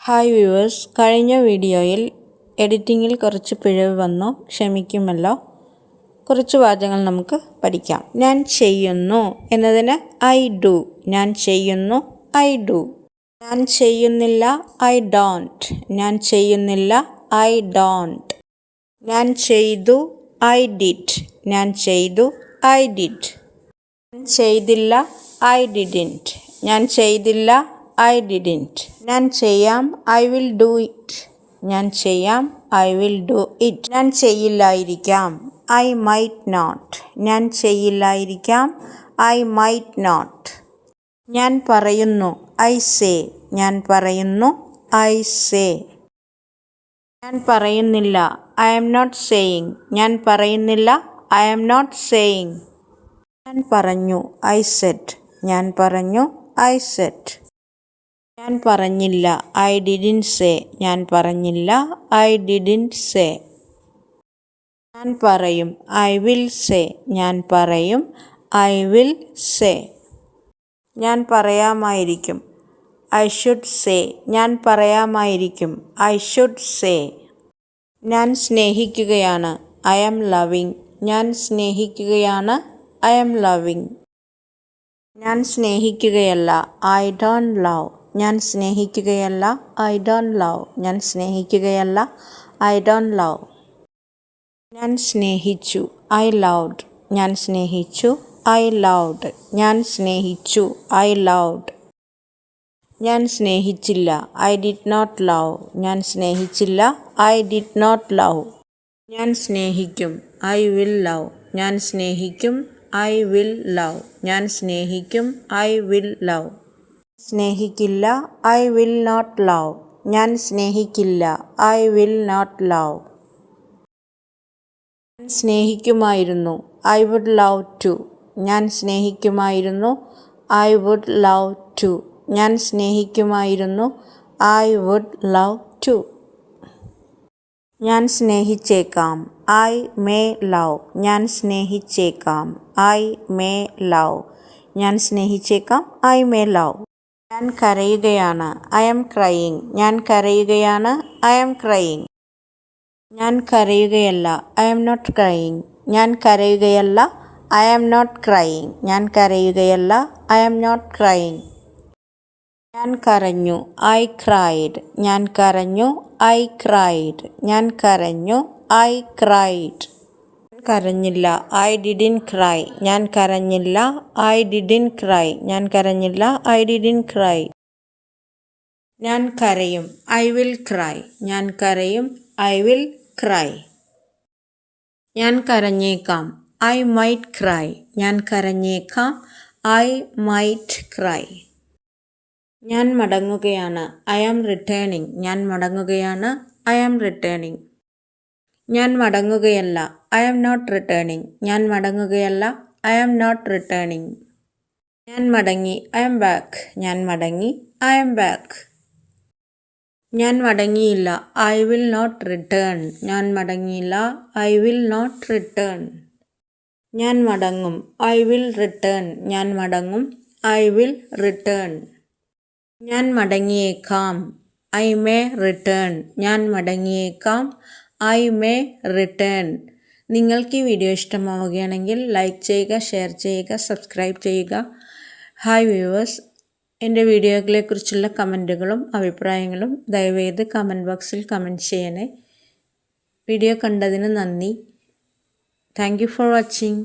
Hi viewers, കഴിഞ്ഞ വീഡിയോയിൽ എഡിറ്റിങ്ങിൽ കുറച്ച് പിഴവ് വന്നു, ക്ഷമിക്കുമല്ലോ. കുറച്ച് വാചകങ്ങൾ നമുക്ക് പഠിക്കാം. ഞാൻ ചെയ്യുന്നു എന്നതിന് ഐ ഡു. ഞാൻ ചെയ്യുന്നു, ഐ ഡു. ഞാൻ ചെയ്യുന്നില്ല, ഐ ഡോണ്ട്. ഞാൻ ചെയ്യുന്നില്ല, ഐ ഡോണ്ട്. ഞാൻ ചെയ്തു, ഐ ഡിഡ്. ഞാൻ ചെയ്തു, ഐ ഡിഡ്. ഞാൻ ചെയ്തില്ല, ഐ ഡിഡിൻറ്റ്. ഞാൻ ചെയ്തില്ല, ഐ ഡിഡിൻറ്റ്. ഞാൻ ചെയ്യാം, ഐ വിൽ ഡു ഇറ്റ്. ഞാൻ ചെയ്യാം, ഐ വിൽ ഡു ഇറ്റ്. ഞാൻ ചെയ്യില്ലായിരിക്കാം, ഐ മൈറ്റ് നോട്ട്. ഞാൻ ചെയ്യില്ലായിരിക്കാം, ഐ മൈറ്റ് നോട്ട്. ഞാൻ പറയുന്നു, ഐ സേ. ഞാൻ പറയുന്നു, ഐ സേ. ഞാൻ പറയുന്നില്ല, ഐ ആം നോട്ട് സേയിങ്. ഞാൻ പറയുന്നില്ല, ഐ ആം നോട്ട് സേയിങ്. ഞാൻ പറഞ്ഞു, ഐ സെഡ്. ഞാൻ പറഞ്ഞു, ഐ സെഡ്. ഞാൻ പറഞ്ഞില്ല, ഐ ഡിഡിൻറ്റ് സേ. ഞാൻ പറഞ്ഞില്ല, ഐ ഡിഡിൻറ്റ് സേ. ഞാൻ പറയും, ഐ വിൽ സേ. ഞാൻ പറയും, ഐ വിൽ സേ. ഞാൻ പറയാമായിരിക്കും, ഐ ഷുഡ് സേ. ഞാൻ പറയാമായിരിക്കും, ഐ ഷുഡ് സേ. ഞാൻ സ്നേഹിക്കുകയാണ്, ഐ ആം ലവിങ്. ഞാൻ സ്നേഹിക്കുകയാണ്, ഐ ആം ലവിങ്. ഞാൻ സ്നേഹിക്കുകയല്ല, ഐ ഡോണ്ട് ലവ്. ഞാൻ സ്നേഹിക്കുകയല്ല, ഐ ഡോണ്ട് ലവ്. ഞാൻ സ്നേഹിക്കുകയല്ല, ഐ ഡോണ്ട് ലവ്. ഞാൻ സ്നേഹിച്ചു, ഐ ലവ്ഡ്. ഞാൻ സ്നേഹിച്ചു, ഐ ലവ്ഡ്. ഞാൻ സ്നേഹിച്ചു, ഐ ലവ്ഡ്. ഞാൻ സ്നേഹിച്ചില്ല, ഐ ഡിഡ് നോട്ട് ലവ്. ഞാൻ സ്നേഹിച്ചില്ല, ഐ ഡിഡ് നോട്ട് ലവ്. ഞാൻ സ്നേഹിക്കും, ഐ വിൽ ലവ്. ഞാൻ സ്നേഹിക്കും, ഐ വിൽ ലവ്. ഞാൻ സ്നേഹിക്കും, ഐ വിൽ ലവ്. സ്നേഹിക്കില്ല, ഐ വിൽ നോട്ട് ലവ്. ഞാൻ സ്നേഹിക്കില്ല, ഐ വിൽ നോട്ട് ലവ്. ഞാൻ സ്നേഹിക്കുമായിരുന്നു, ഐ വുഡ് ലവ് ടു. ഞാൻ സ്നേഹിക്കുമായിരുന്നു, ഐ വുഡ് ലവ് ടു. ഞാൻ സ്നേഹിക്കുമായിരുന്നു, ഐ വുഡ് ലവ് ടു. ഞാൻ സ്നേഹിച്ചേക്കാം, ഐ മേ ലവ്. ഞാൻ സ്നേഹിച്ചേക്കാം, ഐ മേ ലവ്. ഞാൻ സ്നേഹിച്ചേക്കാം, ഐ മേ ലവ്. ഞാൻ കരയുകയാണ്, ഐ ആം ക്രയിങ്. ഞാൻ കരയുകയാണ്, ഐ ആം ക്രയിങ്. ഞാൻ കരയുകയല്ല, ഐ ആം നോട്ട് ക്രയിങ്. ഞാൻ കരയുകയല്ല, ഐ ആം നോട്ട് ക്രയിങ്. ഞാൻ കരയുകയല്ല, ഐ ആം നോട്ട് ക്രയിങ്. ഞാൻ കരഞ്ഞു, ഐ ക്രൈഡ്. ഞാൻ കരഞ്ഞു, ഐ ക്രൈഡ്. ഞാൻ കരഞ്ഞു, ഐ ക്രൈഡ്. കരഞ്ഞില്ല, ഐ ഡിഡിൻറ്റ് ക്രൈ. ഞാൻ കരഞ്ഞില്ല, ഐ ഡിഡിൻറ്റ് ക്രൈ. ഞാൻ കരഞ്ഞില്ല, ഐ ഡിഡിൻറ്റ് ക്രൈ. ഞാൻ കരയും, ഐ വിൽ ക്രൈ. ഞാൻ കരയും, ഐ വിൽ ക്രൈ. ഞാൻ കരഞ്ഞേക്കാം, ഐ മൈറ്റ് ക്രൈ. ഞാൻ കരഞ്ഞേക്കാം, ഐ മൈറ്റ് ക്രൈ. ഞാൻ മടങ്ങുകയാണ്, ഐ ആം റിട്ടേണിങ്. ഞാൻ മടങ്ങുകയാണ്, ഐ ആം റിട്ടേണിങ്. ഞാൻ മടങ്ങുകയല്ല, ഐ ആം നോട്ട് റിട്ടേണിങ്. ഞാൻ മടങ്ങുകയല്ല, ഐ ആം നോട്ട് റിട്ടേണിങ്. ഞാൻ മടങ്ങി, ഐ ആം ബാക്ക്. ഞാൻ മടങ്ങി, ഐ ആം ബാക്ക്. ഞാൻ മടങ്ങിയില്ല, ഐ വിൽ നോട്ട് റിട്ടേൺ. ഞാൻ മടങ്ങിയില്ല, ഐ വിൽ നോട്ട് റിട്ടേൺ. ഞാൻ മടങ്ങും, ഐ വിൽ റിട്ടേൺ. ഞാൻ മടങ്ങും, ഐ വിൽ റിട്ടേൺ. ഞാൻ മടങ്ങിയേക്കാം, ഐ മേ റിട്ടേൺ. ഞാൻ മടങ്ങിയേക്കാം, ഐ മേ റിട്ടേൺ. നിങ്ങൾക്ക് ഈ വീഡിയോ ഇഷ്ടമാവുകയാണെങ്കിൽ ലൈക്ക് ചെയ്യുക, ഷെയർ ചെയ്യുക, സബ്സ്ക്രൈബ് ചെയ്യുക. ഹായ് വ്യൂവേഴ്സ്, എൻ്റെ വീഡിയോകളെക്കുറിച്ചുള്ള കമൻറ്റുകളും അഭിപ്രായങ്ങളും ദയവേത് കമൻറ്റ് ബോക്സിൽ കമൻറ്റ് ചെയ്യണേ. വീഡിയോ കണ്ടതിന് നന്ദി. Thank you for watching.